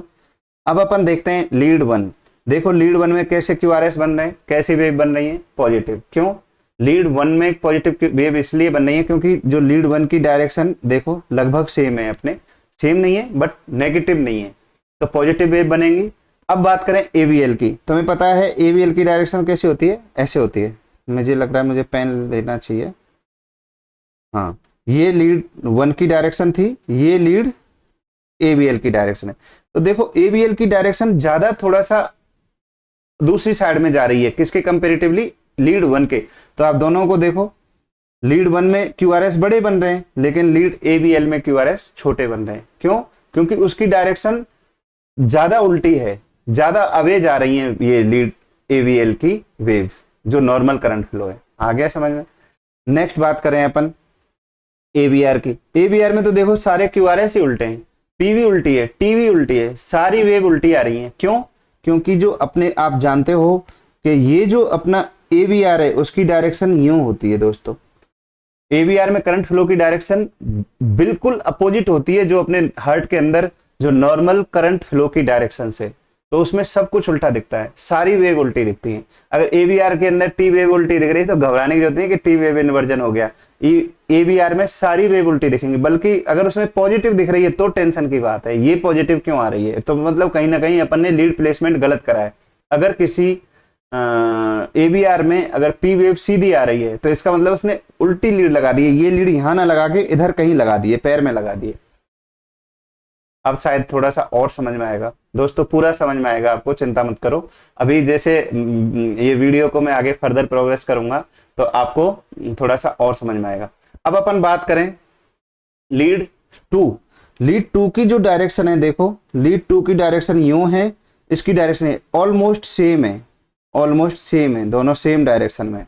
अब अपन देखते हैं लीड 1। देखो लीड 1 में कैसे क्यूआरएस बन रहे हैं, कैसी वेव बन रही है, पॉजिटिव। क्यों लीड 1 में पॉजिटिव वेव इसलिए बन रही है क्योंकि जो लीड 1 की डायरेक्शन देखो लगभग सेम है, अपने सेम नहीं है बट नेगेटिव नहीं है, तो पॉजिटिव वेव बनेंगी। अब बात करें एवीएल की, तुम्हें पता है एवीएल की डायरेक्शन कैसी होती है, ऐसे होती है। मुझे लग रहा है मुझे पेन लेना चाहिए। हाँ, ये लीड 1 की डायरेक्शन थी, ये लीड एवीएल की डायरेक्शन है। तो देखो एवीएल की डायरेक्शन ज्यादा थोड़ा सा दूसरी साइड में जा रही है, किसके कंपेरेटिवली, लीड 1 के। तो आप दोनों को देखो, लीड 1 में क्यूआरएस बड़े बन रहे हैं, लेकिन लीड एवीएल में क्यूआरएस छोटे बन रहे हैं। क्यों, क्योंकि उसकी डायरेक्शन ज्यादा उल्टी है, ज्यादा अवे जा रही है ये लीड एवीएल की वेव, जो नॉर्मल करंट फ्लो है। आ गया समझ में। नेक्स्ट बात करें अपन एवीआर की। एवीआर में तो देखो सारे क्यूआरएस ही उल्टे हैं, पीवी उल्टी है, टीवी उल्टी है, सारी वेव उल्टी आ रही है। क्यों, क्योंकि जो अपने आप जानते हो कि ये जो अपना एवीआर है उसकी डायरेक्शन यूं होती है दोस्तों। एवीआर में करंट फ्लो की डायरेक्शन बिल्कुल अपोजिट होती है जो अपने हार्ट के अंदर जो नॉर्मल करंट फ्लो की डायरेक्शन से, तो उसमें सब कुछ उल्टा दिखता है, सारी वेव उल्टी दिखती है। अगर एवीआर के अंदर टी वेव उल्टी दिख रही है तो घबराने की जरूरत नहीं कि टी वेव इन्वर्जन हो गया। एवीआर में सारी वेव उल्टी दिखेंगी, बल्कि अगर उसमें पॉजिटिव दिख रही है तो टेंशन की बात है, ये पॉजिटिव क्यों आ रही है, तो मतलब कहीं ना कहीं अपन ने लीड प्लेसमेंट गलत करा है। अगर किसी एवीआर में अगर पी वेव सीधी आ रही है तो इसका मतलब उसने उल्टी लीड लगा दी है, ये लीड यहां ना लगा के इधर कहीं लगा दी है, पैर में लगा दी है। अब शायद थोड़ा सा और समझ में आएगा दोस्तों, पूरा समझ में आएगा आपको, चिंता मत करो। अभी जैसे ये वीडियो को मैं आगे फर्दर प्रोग्रेस करूंगा तो आपको थोड़ा सा और समझ में आएगा। अब अपन बात करें लीड 2। लीड 2 की जो डायरेक्शन है, देखो लीड 2 की डायरेक्शन यूं है, इसकी डायरेक्शन ऑलमोस्ट सेम है, ऑलमोस्ट सेम है, दोनों सेम डायरेक्शन में।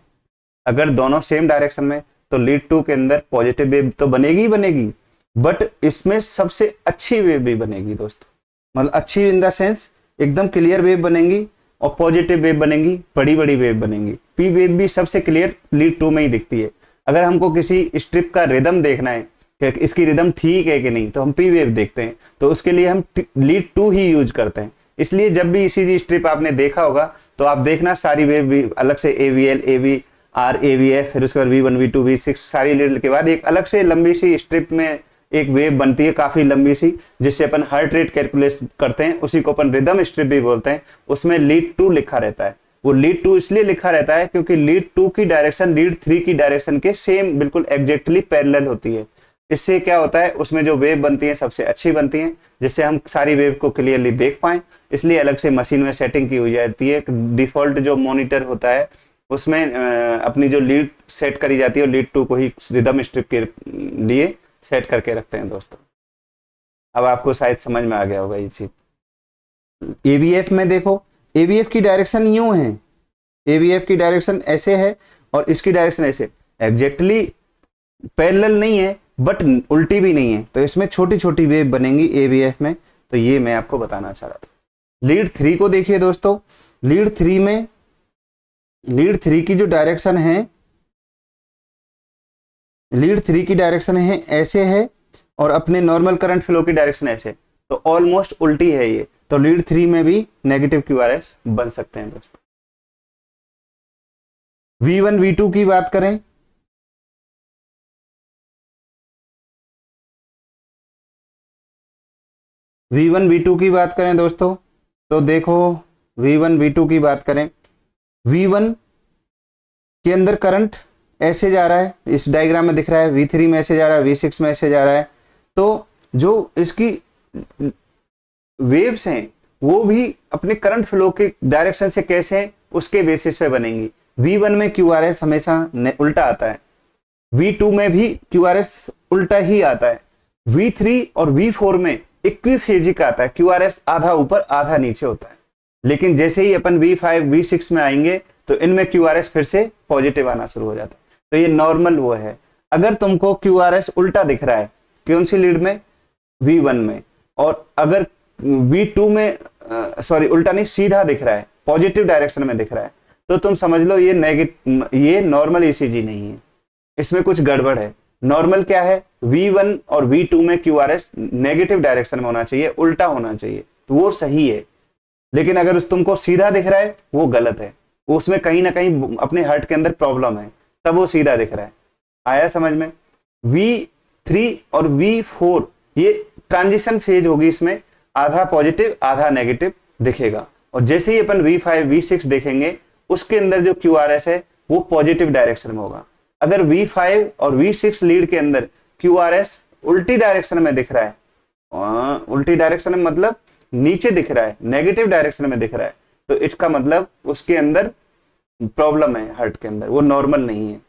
अगर दोनों सेम डायरेक्शन में तो लीड 2 के अंदर पॉजिटिव वेव तो बनेगी ही बनेगी, बट इसमें सबसे अच्छी वेव भी बनेगी दोस्तों। मतलब अच्छी इन द सेंस एकदम क्लियर वेव बनेंगी और पॉजिटिव वेव बनेंगी, बड़ी बड़ी वेव बनेंगी। पी वेव भी सबसे क्लियर लीड 2 में ही दिखती है। अगर हमको किसी स्ट्रिप का रिदम देखना है कि इसकी रिदम ठीक है कि नहीं, तो हम पी वेव देखते हैं, तो उसके लिए हम लीड 2 ही यूज करते हैं। इसलिए जब भी ईसीजी स्ट्रिप आपने देखा होगा तो आप देखना सारी वेव भी अलग से एवीएल, एवीआर, एवीएफ, फिर उसके बाद V1, V2, V6 सारी लीड के बाद एक अलग से लंबी सी स्ट्रिप में एक वेव बनती है काफी लंबी सी, जिससे अपन हार्ट रेट कैलकुलेट करते हैं, उसी को अपन रिदम स्ट्रिप भी बोलते हैं। उसमें लीड 2 लिखा रहता है। वो लीड 2 इसलिए लिखा रहता है क्योंकि लीड 2 की डायरेक्शन लीड 3 की डायरेक्शन के सेम बिल्कुल एग्जैक्टली पैरेलल होती है। इससे क्या होता है, उसमें जो वेव बनती है सबसे अच्छी बनती है, जिससे हम सारी वेव को क्लियरली देख पाए। इसलिए अलग से मशीन में सेटिंग की हुई जाती है। डिफॉल्ट जो मॉनिटर होता है उसमें अपनी जो लीड सेट करी जाती है, लीड 2 को ही रिदम स्ट्रिप के लिए सेट करके रखते हैं दोस्तों। अब आपको शायद समझ में आ गया होगा ये चीज। एवीएफ में देखो, एवीएफ की डायरेक्शन यूं है, एवीएफ की डायरेक्शन ऐसे है और इसकी डायरेक्शन ऐसे, एग्जैक्टली पैरेलल नहीं है बट उल्टी भी नहीं है, तो इसमें छोटी छोटी वेव बनेंगी एवीएफ में। तो ये मैं आपको बताना चाह रहा था। लीड 3 को देखिए दोस्तों, लीड 3 में लीड 3 की जो डायरेक्शन है, लीड 3 की डायरेक्शन है ऐसे है और अपने नॉर्मल करंट फ्लो की डायरेक्शन ऐसे, तो ऑलमोस्ट उल्टी है ये। तो लीड 3 में भी नेगेटिव क्यूआरएस बन सकते हैं दोस्तों। V1, V2 की बात करें, V1, V2 की बात करें दोस्तों, तो देखो V1, V2 की बात करें, V1 के अंदर करंट ऐसे जा रहा है, इस डायग्राम में दिख रहा है, V3 में ऐसे जा रहा है, V6 में ऐसे जा रहा है। तो जो इसकी वेव्स हैं वो भी अपने करंट फ्लो के डायरेक्शन से कैसे हैं उसके बेसिस पे बनेंगी। V1 में क्यूआरएस हमेशा उल्टा आता है, V2 में भी क्यूआरएस उल्टा ही आता है, V3 और V4 में इक्विफेजिक आता है, क्यूआरएस आधा ऊपर आधा नीचे होता है। लेकिन जैसे ही अपन V5, V6 में आएंगे तो इनमें क्यूआरएस फिर से पॉजिटिव आना शुरू हो जाता है। तो ये नॉर्मल वो है। अगर तुमको क्यूआरएस उल्टा दिख रहा है कौन सी लीड में, V1 में, और अगर V2 में सॉरी उल्टा नहीं, सीधा दिख रहा है, पॉजिटिव डायरेक्शन में दिख रहा है, तो तुम समझ लो ये नॉर्मल ईसीजी नहीं है, इसमें कुछ गड़बड़ है। नॉर्मल क्या है, V1 और V2 में QRS नेगेटिव डायरेक्शन में होना चाहिए, उल्टा होना चाहिए, तो वो सही है। लेकिन अगर तुमको सीधा दिख रहा है वो गलत है, उसमें कहीं ना कहीं अपने हार्ट के अंदर प्रॉब्लम है, तब वो सीधा दिख रहा है। आया समझ में? V3 और V4 ये ट्रांजिशन फेज होगी, इसमें आधा पॉजिटिव आधा नेगेटिव दिखेगा। और जैसे ही अपन V5 V6 देखेंगे उसके अंदर जो QRS है वो पॉजिटिव डायरेक्शन में होगा। अगर V5 और V6 लीड के अंदर QRS उल्टी डायरेक्शन में दिख रहा है, उल्टी डायरेक्शन में मतलब नीचे दिख रहा है, नेगेटिव डायरेक्शन में दिख रहा है, तो इसका मतलब उसके अंदर प्रॉब्लम है, हार्ट के अंदर, वो नॉर्मल नहीं है।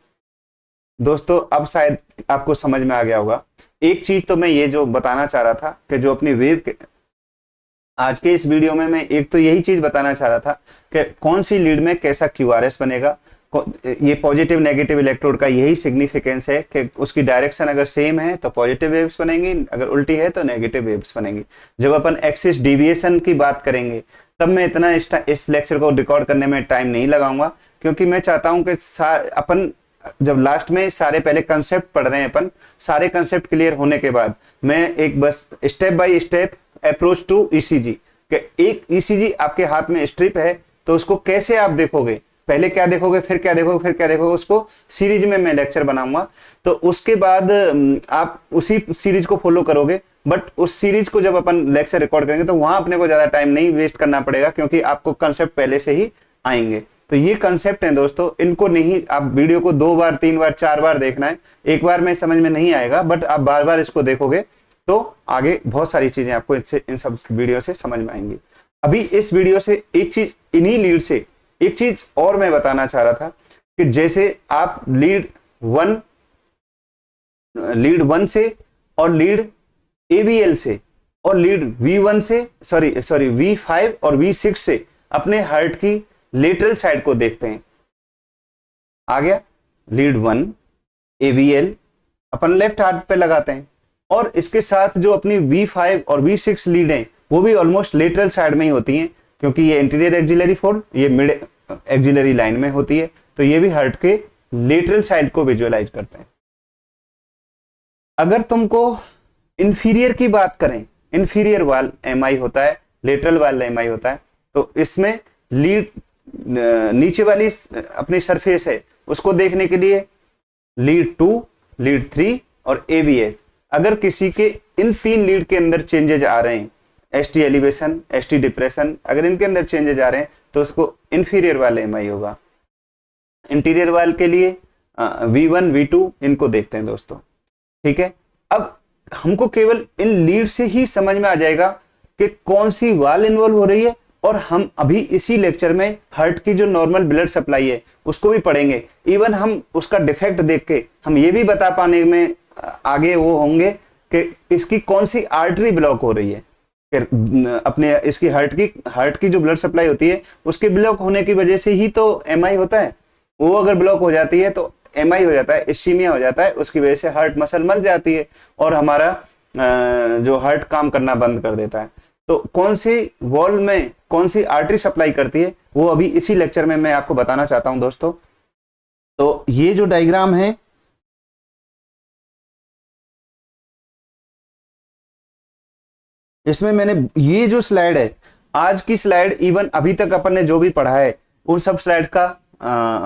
दोस्तों अब शायद आपको समझ में आ गया होगा। एक चीज तो मैं ये जो बताना चाह रहा था कि जो अपनी वेव के आज के इस वीडियो में मैं एक तो यही चीज बताना चाह रहा था कि कौन सी लीड में कैसा QRS बनेगा। ये पॉजिटिव नेगेटिव इलेक्ट्रोड का यही सिग्निफिकेंस है कि उसकी डायरेक्शन अगर सेम है तो पॉजिटिव वेव्स बनेंगी, अगर उल्टी है तो नेगेटिव वेव्स बनेंगी। जब अपन एक्सिस डिविएशन की बात करेंगे तब मैं इतना इस लेक्चर को रिकॉर्ड करने में टाइम नहीं लगाऊंगा, क्योंकि मैं चाहता हूं कि अपन जब लास्ट में सारे पहले कंसेप्ट पढ़ रहे हैं, अपन सारे कंसेप्ट क्लियर होने के बाद मैं एक बस step by step approach to ECG कि एक ईसीजी आपके हाथ में स्ट्रिप है तो उसको कैसे आप देखोगे, पहले क्या देखोगे, फिर क्या देखोगे, फिर क्या देखोगे, उसको सीरीज में मैं लेक्चर बनाऊंगा। तो उसके बाद आप उसी सीरीज को फॉलो करोगे, बट उस सीरीज को जब अपन लेक्चर रिकॉर्ड करेंगे तो वहां अपने को ज्यादा टाइम नहीं वेस्ट करना पड़ेगा, क्योंकि आपको कंसेप्ट पहले से ही आएंगे। तो ये कंसेप्ट है दोस्तों, इनको नहीं आप वीडियो को 2 बार 3 बार 4 बार देखना है, एक बार में समझ में नहीं आएगा, बट आप बार बार इसको देखोगे तो आगे बहुत सारी चीजें आपको इन सब वीडियो से समझ में आएंगी। अभी इस वीडियो से एक चीज, इन्हीं लीड से एक चीज और मैं बताना चाह रहा था कि जैसे आप लीड 1 से और लीड ABL से और लीड V1 से सॉरी V5 और V6 से अपने हार्ट की लेटरल साइड को देखते हैं। आ गया, लीड 1 ABL अपन लेफ्ट हार्ट पे लगाते हैं, और इसके साथ जो अपनी V5 और V6 लीड हैं वो भी ऑलमोस्ट लेटरल साइड में ही होती हैं, क्योंकि ये इंटीरियर एक्सिलरी फोल्ड ये मिड एक्सिलरी लाइन में होती है, तो ये भी हार्ट के लेटरल साइड को विजुअलाइज करते हैं। अगर तुमको इंफीरियर की बात करें, इंफीरियर वाल MI होता है, लेटरल वाल MI होता है, तो इसमें लीड नीचे वाली अपनी सरफेस है उसको देखने के लिए लीड 2, लीड 3 और ABL। अगर किसी के इन 3 लीड के अंदर चेंजेज आ रहे हैं, ST एलिवेशन, ST डिप्रेशन, अगर इनके अंदर चेंजेज आ रहे हैं तो उसको इंफीरियर वाल MI होगा। इंटीरियर वाल के लिए V1 V2 इनको देखते हैं दोस्तों, ठीक है। अब हमको केवल इन लीड से ही समझ में आ जाएगा कि कौन सी वाल इन्वॉल्व हो रही है, और हम अभी इसी लेक्चर में हार्ट की जो नॉर्मल ब्लड सप्लाई है उसको भी पढ़ेंगे। इवन हम उसका डिफेक्ट देख के हम ये भी बता पाने में आगे वो होंगे कि इसकी कौन सी आर्टरी ब्लॉक हो रही है, अपने इसकी हार्ट की जो ब्लड सप्लाई होती है उसके ब्लॉक होने की वजह से ही तो MI होता है। वो अगर ब्लॉक हो जाती है तो MI हो जाता है, इस्कीमिया हो जाता है, उसकी वजह से हार्ट मसल मर जाती है और हमारा जो हार्ट काम करना बंद कर देता है। तो कौन सी वॉल में कौन सी आर्टरी सप्लाई करती है वो अभी इसी लेक्चर में मैं आपको बताना चाहता हूं दोस्तों। तो ये जो डायग्राम है इसमें मैंने ये जो स्लाइड है, आज की स्लाइड, इवन अभी तक अपन ने जो भी पढ़ा है उन सब स्लाइड का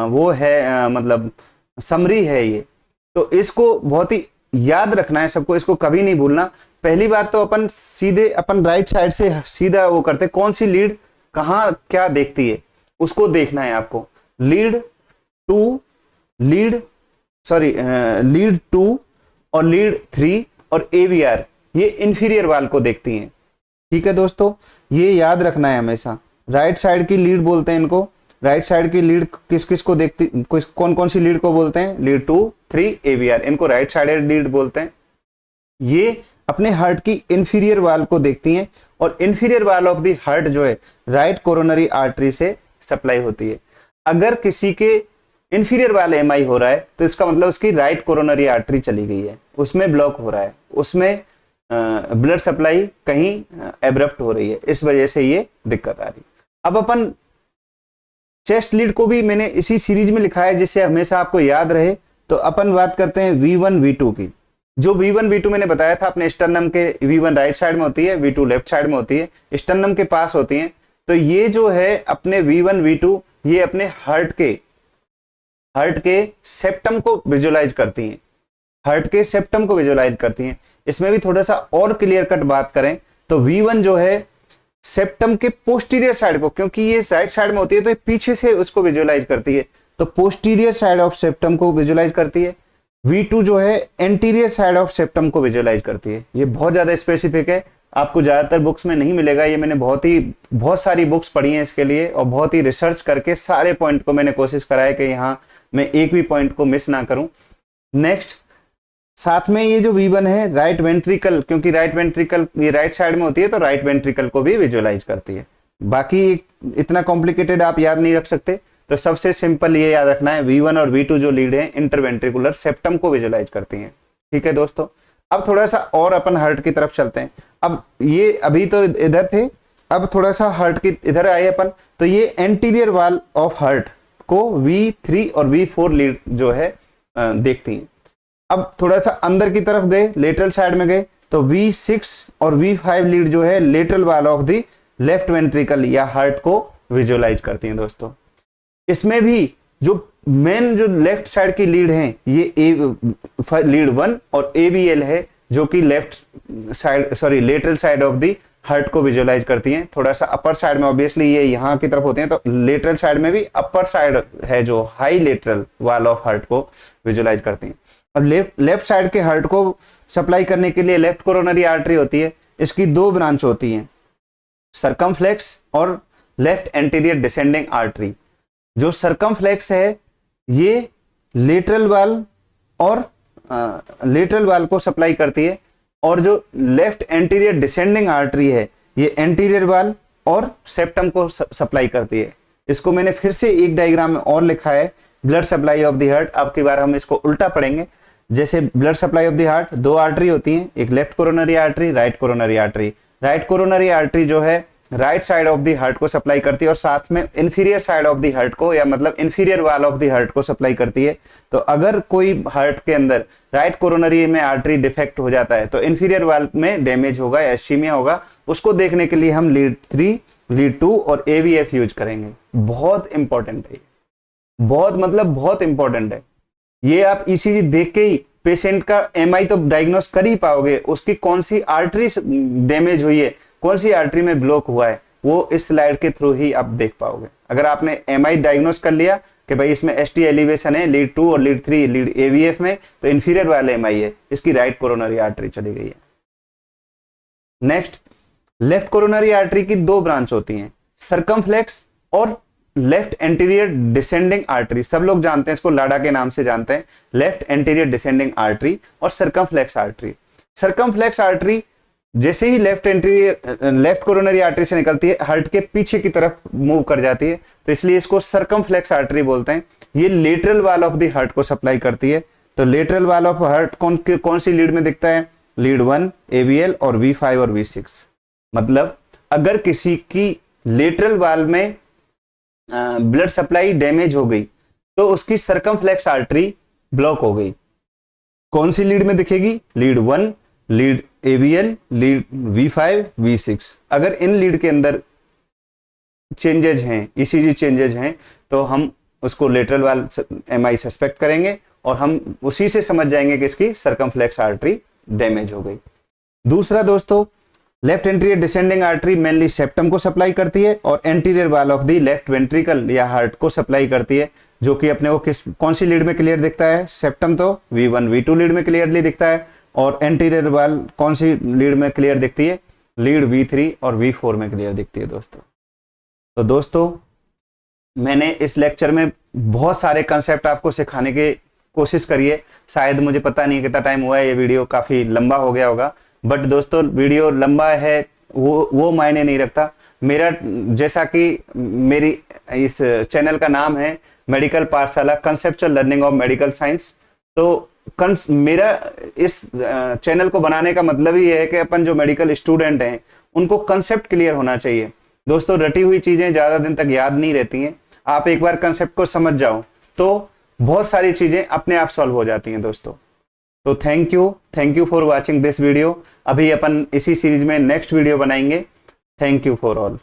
वो है मतलब समरी है ये। तो इसको बहुत ही याद रखना है सबको, इसको कभी नहीं भूलना। पहली बात तो अपन सीधे अपन राइट साइड से सीधा वो करते, कौन सी लीड कहाँ क्या देखती है उसको देखना है आपको। लीड 2 और लीड 3 और AVR ये इंफीरियर वाल को देखती हैं, ठीक है दोस्तों, ये याद रखना है हमेशा। राइट साइड की लीड बोलते हैं इनको, राइट साइड की लीड किस किस को देखती, कौन कौन सी लीड को बोलते हैं, लीड 2, 3, AVR, इनको राइट साइडेड लीड बोलते हैं। ये अपने हार्ट की इंफीरियर वाल को देखती हैं, और inferior wall of the heart जो है राइट कोरोनरी आर्टरी से सप्लाई होती है। अगर किसी के इंफीरियर वाल MI हो रहा है तो इसका मतलब उसकी राइट कोरोनरी आर्टरी चली गई है, उसमें ब्लॉक हो रहा है, उसमें ब्लड सप्लाई कहीं एब्रप्ट हो रही है, इस वजह से ये दिक्कत आ रही है। अब अपन चेस्ट लीड को भी मैंने इसी सीरीज में लिखा है जिससे हमेशा आपको याद रहे। तो अपन बात करते हैं V1 V2 की। जो V1 V2 मैंने बताया था अपने स्टर्नम के, V1 राइट साइड में होती है, V2 लेफ्ट साइड में होती है, स्टर्नम के पास होती है। तो ये जो है अपने V1 V2 ये अपने हार्ट के सेप्टम को विजुलाइज करती हैं, हार्ट के सेप्टम को विजुलाइज करती हैं। इसमें भी थोड़ा सा और क्लियर कट बात करें तो V1 जो है सेप्टम के पोस्टीरियर साइड को, क्योंकि ये राइट साइड में होती है तो ये पीछे से उसको विजुलाइज करती है, तो पोस्टीरियर साइड ऑफ सेप्टम को विजुलाइज करती है। V2 जो है एंटीरियर साइड ऑफ सेप्टम को विजुलाइज करती है। ये बहुत ज्यादा स्पेसिफिक है, आपको ज्यादातर बुक्स में नहीं मिलेगा। ये मैंने बहुत सारी बुक्स पढ़ी हैं इसके लिए, और बहुत ही रिसर्च करके सारे पॉइंट को मैंने कोशिश करा है कि यहाँ मैं एक भी पॉइंट को मिस ना करूं। नेक्स्ट, साथ में ये जो V1 है राइट वेंट्रिकल, क्योंकि राइट वेंट्रिकल ये राइट साइड में होती है तो राइट वेंट्रिकल को भी विजुलाइज करती है। बाकी इतना कॉम्प्लिकेटेड आप याद नहीं रख सकते, तो सबसे सिंपल ये याद रखना है V1 और V2 जो लीड है इंटरवेंट्रिकुलर सेप्टम को विजुलाइज करती हैं। ठीक है दोस्तों, अब थोड़ा सा और अपन हार्ट की तरफ चलते हैं। अब ये अभी तो इधर थे, अब थोड़ा सा हार्ट की इधर आए अपन। तो ये एंटीरियर वॉल ऑफ हार्ट को V3 और V4 लीड जो है देखती हैं। अब थोड़ा सा अंदर की तरफ गए, लेटरल साइड में गए, तो V6 और V5 लीड जो है lateral wall of the left ventricle या हार्ट को विजुलाइज करती हैं दोस्तों। इसमें भी जो मेन जो लेफ्ट साइड की लीड है ये लीड 1 और ABL है, जो कि lateral side of the heart को विजुलाइज करती हैं। थोड़ा सा अपर साइड में, ऑब्वियसली ये यहाँ की तरफ होते हैं, तो लेटरल साइड में भी अपर साइड है जो high lateral wall of heart को विजुलाइज करती हैं। अब लेफ्ट साइड के हार्ट को सप्लाई करने के लिए लेफ्ट कोरोनरी आर्टरी होती है, इसकी दो ब्रांच होती हैं, सर्कमफ्लेक्स और लेफ्ट एंटीरियर डिसेंडिंग आर्टरी। जो सर्कमफ्लेक्स है ये लेटरल वाल को सप्लाई करती है, और जो लेफ्ट एंटीरियर डिसेंडिंग आर्टरी है ये एंटीरियर वाल और सेप्टम को सप्लाई करती है। इसको मैंने फिर से एक डायग्राम में और लिखा है, blood supply of the heart. अब की बार हम इसको उल्टा पढ़ेंगे। जैसे blood supply of the heart, दो आर्टरी होती हैं, एक left coronary artery, right coronary artery. Right coronary artery जो है right side of the heart को सप्लाई करती है, और साथ में inferior side of the heart को, या मतलब inferior wall of the heart को सप्लाई करती है। तो अगर कोई हार्ट के अंदर राइट कोरोनरी में आर्टरी डिफेक्ट हो जाता है तो इंफीरियर वॉल में डैमेज होगा या इस्कीमिया होगा, उसको देखने के लिए हम लीड 3, लीड 2 और AVF यूज करेंगे। बहुत इंपॉर्टेंट है, बहुत इंपॉर्टेंट है। ये आप ECG देख के ही पेशेंट का MI तो डायग्नोस कर ही पाओगे, उसकी कौन सी आर्टरी डैमेज हुई है, कौन सी आर्टरी में ब्लॉक हुआ है, वो इस स्लाइड के थ्रू ही आप देख पाओगे। अगर आपने MI डायग्नोस कर लिया कि भाई इसमें ST एलिवेशन है लीड 2 और लीड 3 लीड AVF में, तो इंफीरियर वाले MI है, इसकी राइट कोरोनरी आर्टरी चली गई है। नेक्स्ट, लेफ्ट कोरोनरी आर्टरी की दो ब्रांच होती हैं, सर्कमफ्लेक्स और लेफ्ट एंटीरियर डिसेंडिंग आर्टरी। सब लोग जानते हैं इसको, लाडा के नाम से जानते हैं, लेफ्ट एंटीरियर डिसेंडिंग आर्टरी और सर्कमफ्लेक्स आर्टरी। सर्कमफ्लेक्स आर्टरी जैसे ही लेफ्ट कोरोनरी आर्टरी से निकलती है, हार्ट के पीछे की तरफ मूव कर जाती है, तो इसलिए इसको सर्कमफ्लेक्स आर्टरी बोलते हैं। ये lateral wall of the heart को सप्लाई करती है। तो लेटरल वॉल ऑफ हार्ट कौन सी लीड में दिखता है? लीड 1, ABL और V5 और V6। मतलब अगर किसी की लेटरल वॉल में ब्लड सप्लाई डैमेज हो गई तो उसकी सर्कमफ्लेक्स आर्टरी ब्लॉक हो गई। कौन सी लीड में दिखेगी? Lead 1, lead ABL, lead V5, V6। अगर इन लीड के अंदर चेंजेज हैं, ECG चेंजेज हैं, तो हम उसको लेटरल वाल MI सस्पेक्ट करेंगे और हम उसी से समझ जाएंगे कि इसकी सर्कमफ्लेक्स आर्टरी डैमेज हो गई। दूसरा दोस्तों, left anterior descending artery mainly septum को सप्लाई करती है और anterior wall of the left ventricle या हार्ट को सप्लाई करती है, जो कि अपने को कौन सी लीड में क्लियर दिखता है? सेप्टम तो V1, V2 लीड में क्लियरली दिखता है, और एंटीरियर वॉल कौन सी लीड में क्लियर दिखती है? लीड V3 और V4 में क्लियर दिखती है दोस्तों। तो दोस्तों, मैंने इस लेक्चर में बहुत सारे कंसेप्ट आपको सिखाने की कोशिश करी है। शायद मुझे पता नहीं कितना टाइम हुआ है, ये वीडियो काफ़ी लंबा हो गया होगा, बट दोस्तों वीडियो लंबा है वो मायने नहीं रखता। मेरा जैसा कि मेरी इस चैनल का नाम है मेडिकल पाठशाला, conceptual learning of medical science, तो मेरा इस चैनल को बनाने का मतलब ही है कि अपन जो मेडिकल स्टूडेंट हैं उनको कंसेप्ट क्लियर होना चाहिए। दोस्तों, रटी हुई चीजें ज्यादा दिन तक याद नहीं रहती हैं। आप एक बार कंसेप्ट को समझ जाओ तो बहुत सारी चीजें अपने आप सॉल्व हो जाती हैं दोस्तों। तो thank you for watching this video. अभी अपन इसी सीरीज में नेक्स्ट वीडियो बनाएंगे। Thank you for all.